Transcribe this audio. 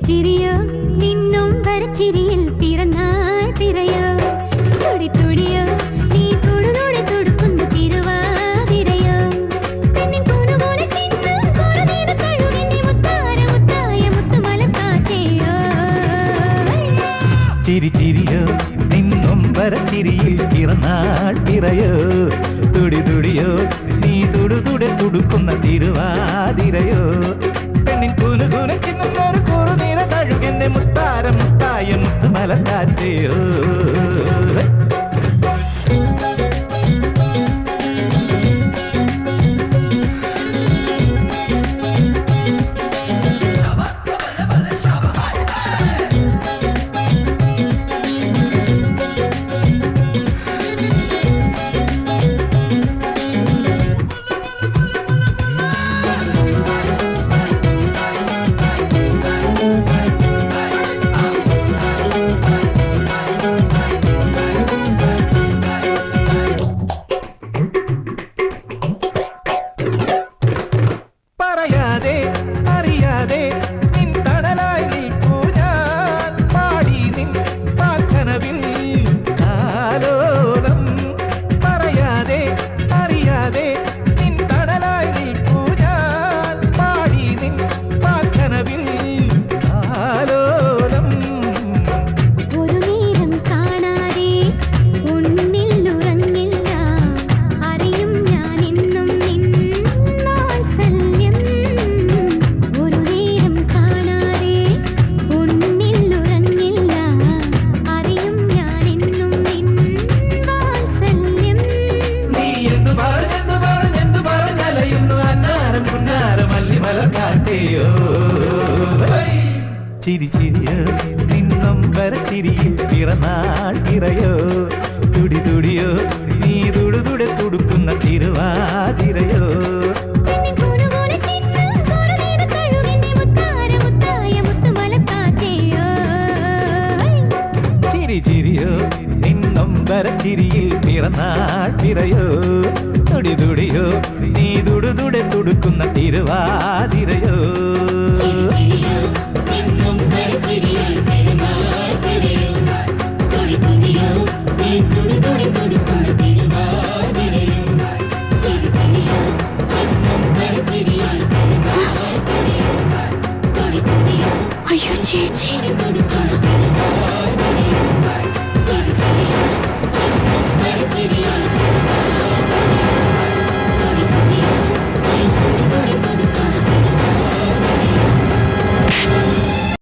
ചിരിയോ നിന്നും വരച്ചിരിയിൽ പിറന്നാൾ പിറയോ തുടി തുടിയോ നീ തൊടുതോടെ തൊടുക്കുന്ന തിരുവാതിരയോ പെണ്ണിൻ കൂനുപോലെ തിന്നും കുറുനീന കഴുകെന്നെ മുത്താര മുത്തായ മുത്തുമലക്കാറ്റേയോ ചിരി ചിരിയോ നിന്നും വരച്ചിരിയിൽ പിറന്നാൾ പിറയോ തുടി തുടിയോ നീ തൊടുതുടെ തുടുക്കുന്ന തിരുവാതിരയോ പെണ്ണിൻ കൂനുകൂന ചിന്നൊരു കുറുനീന കഴുകെന്നെ മുത്താര മുത്തായ മുത്തുമലക്കാറ്റേയോ അറിയാതെ നിൻ തണലായി നിൽപ്പൂ ഞാൻ പാടി നിൻ പാൽക്കനവിൽ ആലോലം പറയാതെ അറിയാതെ നിൻ തണലായി നിൽപ്പൂ ഞാൻ പാടി നിൻ പാൽക്കനവിൽ ആലോലം ഒരു നേരം കാണാതെ ഉന്നിൽ ഉറങ്ങില്ല അറിയും ഞാൻ എന്നും നിൻ വാത്സല്യം ഒരു നേരം കാണാതെ ഉന്നിൽ ഉറങ്ങില്ല അറിയും ഞാൻ എന്നും നിൻ വാത്സല്യം നീ എന്തു പറഞ്ഞലയുന്നു അന്നാരം പുന്നാരം മല്ലിമലക്കാറ്റേയോ ചിരി ചിരിയോ നിന്നും വരച്ചിരിയിൽ പിറന്നാൾ പിറയോ തുടി തുടിയോ നീ തുടുതുടെ തുടുക്കുന്ന തിരുവാതിരയോ പെണ്ണിൻ കൂനുപോലെ തിന്നും കുറുനീന കഴുകെന്നെ മുത്താര മുത്തായ മുത്തുമലക്കാറ്റേയോ ചിരി ചിരിയോ നിന്നും വരച്ചിരിയിൽ പിറന്നാൾ പിറയോ തുടി തുടിയോ നീ തുടുതുടെ തുടുക്കുന്ന തിരുവാതിരയോ ചിരിയോ നിന്നും വരച്ചിരിയിൽ പിറന്നാൾ പിറയോ തുടി തുടിയോ നീ തുടുതുടെ തുടുക്കുന്ന തിരുവാതിരയോ ചിരിയോ നിന്നും വരച്ചിരിയിൽ പിറന്നാൾ പിറയോ തുടി തുടിയോ അയ്യോ ചേച്ചി തുടുക്കുന്ന